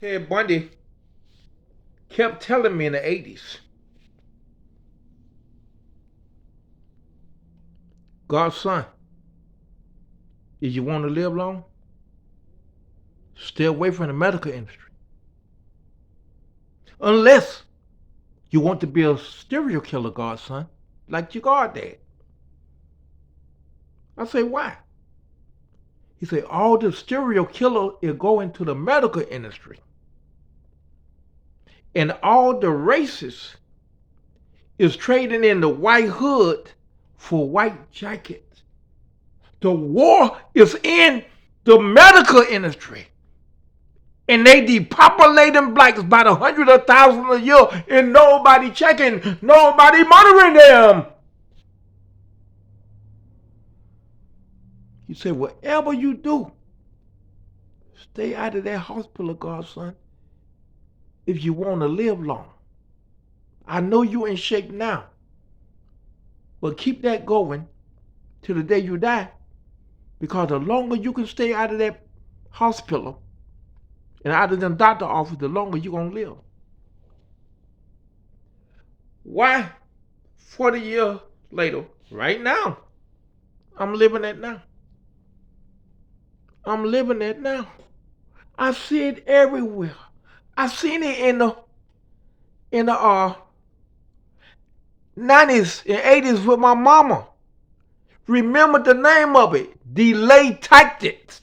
Ted Bundy kept telling me in the 80s, God's son, if you want to live long, stay away from the medical industry. Unless you want to be a serial killer, God's son, like your God dad. I say, why? He said, all the serial killers is going to the medical industry. And all the races is trading in the white hood for white jackets. The war is in the medical industry. And they depopulating blacks by the hundreds of thousands a year and nobody checking, nobody monitoring them. He said, whatever you do, stay out of that hospital, Godson, if you want to live long. I know you in shape now, but keep that going till the day you die, because the longer you can stay out of that hospital and out of them doctor office, the longer you're going to live. Why 40 years later, right now, I'm living that now. I'm living that now. I see it everywhere. I seen it in the 90s and 80s with my mama. Remember the name of it, delay tactics.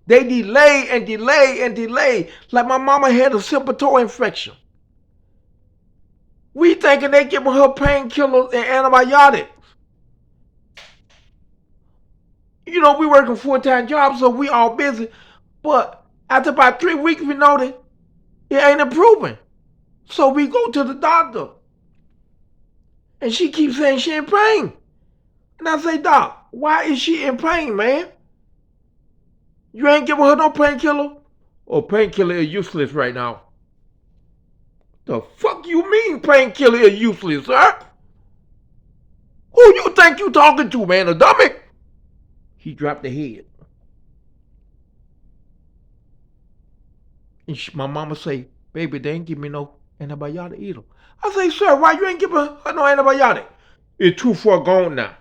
They delay and delay and delay. Like my mama had a simple toe infection. We thinking they giving her painkillers and antibiotics. You know, we working full-time jobs, so we all busy. But after about 3 weeks, we notice it ain't improving. So we go to the doctor. And she keeps saying she in pain. And I say, Doc, why is she in pain, man? You ain't giving her no painkiller? Oh, painkiller is useless right now. The fuck you mean painkiller is useless, sir? Who you think you talking to, man? A dummy? He dropped the head. And my mama say, baby, they ain't give me no antibiotic either. I say, sir, why you ain't giving her no antibiotic? It's too far gone now.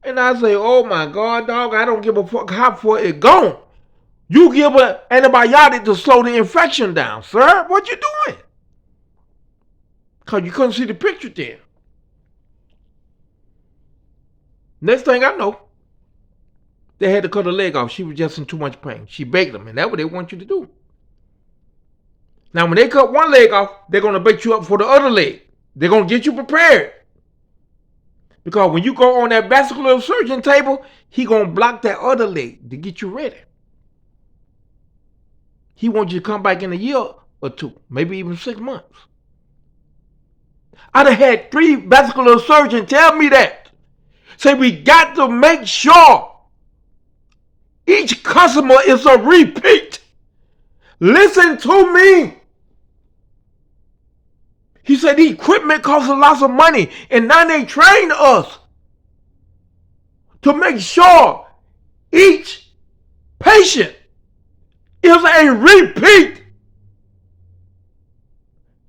And I say, oh my God, dog, I don't give a fuck how far it gone. You give an antibiotic to slow the infection down, sir. What you doing? Because you couldn't see the picture there. Next thing I know, they had to cut her leg off. She was just in too much pain. She begged them, and that's what they want you to do. Now, when they cut one leg off, they're going to bait you up for the other leg. They're going to get you prepared. Because when you go on that vascular surgeon table, he going to block that other leg to get you ready. He wants you to come back in a year or two, maybe even 6 months. I done had 3 vascular surgeons tell me that. Say we got to make sure each customer is a repeat. Listen to me. He said the equipment costs a lot of money, and now they train us to make sure each patient is a repeat.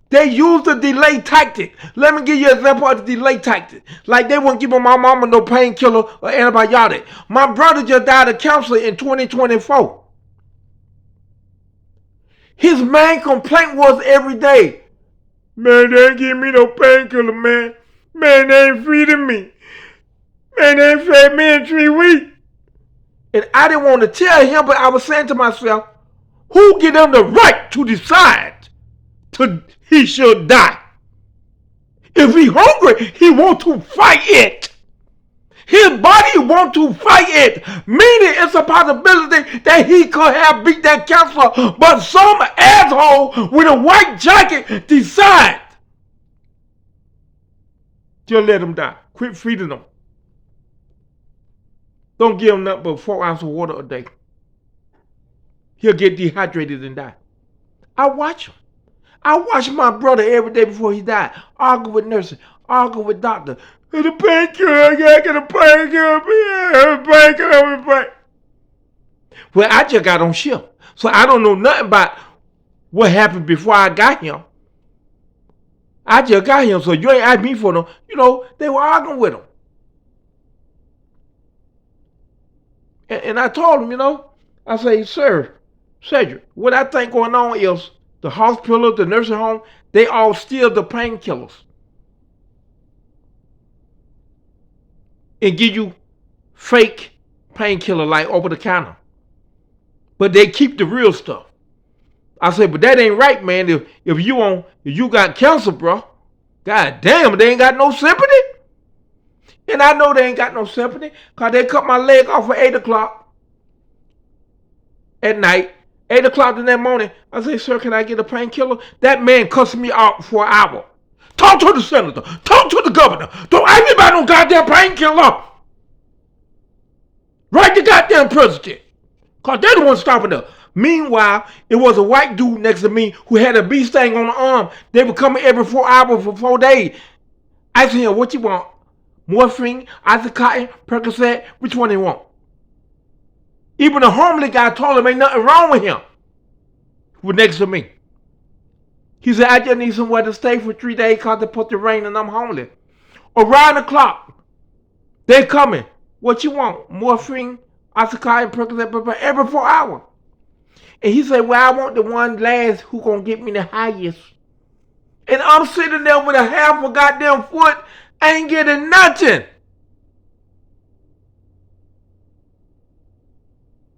They use the delay tactic. Let me give you an example of the delay tactic. Like they weren't giving my mama no painkiller or antibiotic. My brother just died of cancer in 2024. His main complaint was every day, man, they ain't giving me no painkiller, man. Man, they ain't feeding me. Man, they ain't fed me in 3 weeks. And I didn't want to tell him, but I was saying to myself, who give them the right to decide he should die? If he hungry, he want to fight it. His body want to fight it. Meaning it's a possibility that he could have beat that cancer, but some asshole with a white jacket decide. Just let him die. Quit feeding him. Don't give him nothing but 4 ounces of water a day. He'll get dehydrated and die. I watch him. I watch my brother every day before he died, argue with nurses, argue with doctors. The painkiller, I gotta get a painkiller. Well, I just got on shift, so I don't know nothing about what happened before I got him. I just got him, so you ain't asked me for no. They were arguing with him. And I told him, I say, sir, Cedric, what I think going on is the hospital, the nursing home, they all steal the painkillers and give you fake painkiller like over the counter. But they keep the real stuff. I said, but that ain't right, man. If you got cancer, bro, god damn, they ain't got no sympathy. And I know they ain't got no sympathy because they cut my leg off at 8 o'clock at night. 8 o'clock in that morning, I say, sir, can I get a painkiller? That man cussed me out for an hour. Talk to the senator. Talk to the governor. Don't ask me about no goddamn painkiller. Write the goddamn president. Because they're the ones stopping us. Meanwhile, it was a white dude next to me who had a bee sting on the arm. They were coming every 4 hours for 4 days. I asked him, what you want? Morphine, Oxycontin, Percocet, which one they want? Even the homeless guy told him ain't nothing wrong with him. Who was next to me. He said, I just need somewhere to stay for 3 days because they put the rain and I'm homeless. Around the clock, they coming. What you want? Morphine, Oxycontin, Percocet, every 4 hours. And he said, well, I want the one last who gonna get me the highest. And I'm sitting there with a half a goddamn foot, ain't getting nothing.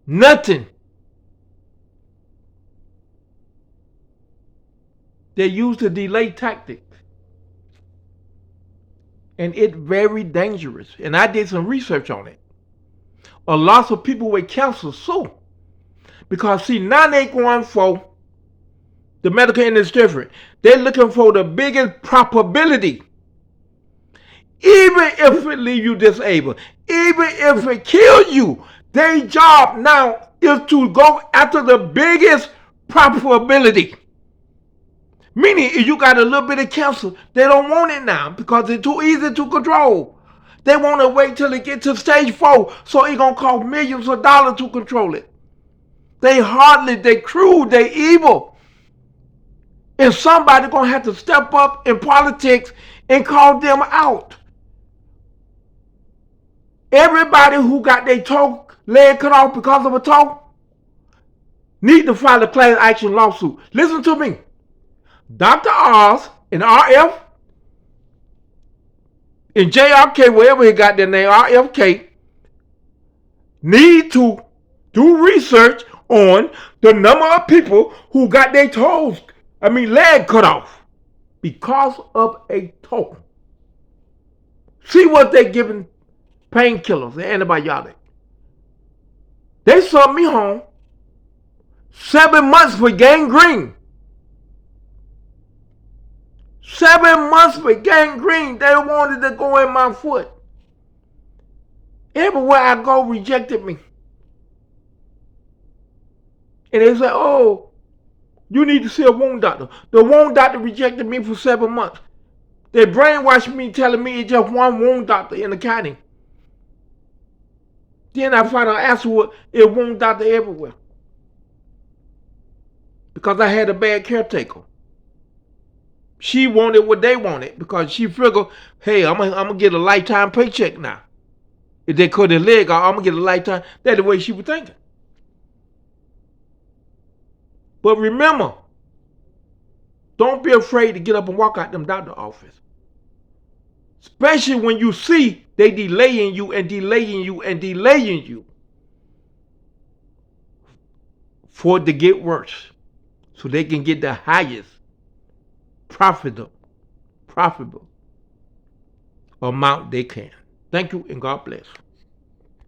Nothing. They use the delay tactic. And it's very dangerous. And I did some research on it. A lot of people with cancer sue. Because see, now they going for the medical industry different. They're looking for the biggest probability. Even if it leave you disabled, even if it kill you, their job now is to go after the biggest probability. Meaning, if you got a little bit of cancer, they don't want it now because it's too easy to control. They want to wait till it gets to stage 4, so it's going to cost millions of dollars to control it. They heartless, they cruel, they evil. And somebody going to have to step up in politics and call them out. Everybody who got their leg cut off because of a toe need to file a class action lawsuit. Listen to me. Dr. Oz and RF and JRK, wherever he got their name, RFK, need to do research on the number of people who got their leg cut off because of a toe. See what they giving painkillers and antibiotics. They sent me home 7 months for gangrene. 7 months for gangrene. They wanted to go in my foot. Everywhere I go rejected me. And they said, oh, you need to see a wound doctor. The wound doctor rejected me for 7 months. They brainwashed me telling me it's just one wound doctor in the county. Then I found out afterward it wound doctor everywhere. Because I had a bad caretaker. She wanted what they wanted because she figured, hey, I'm gonna get a lifetime paycheck now. If they cut their leg off, I'm gonna get a lifetime. That's the way she was thinking. But remember, don't be afraid to get up and walk out them doctor office. Especially when you see they delaying you and delaying you and delaying you for it to get worse. So they can get the highest profitable amount they can. Thank you and God bless.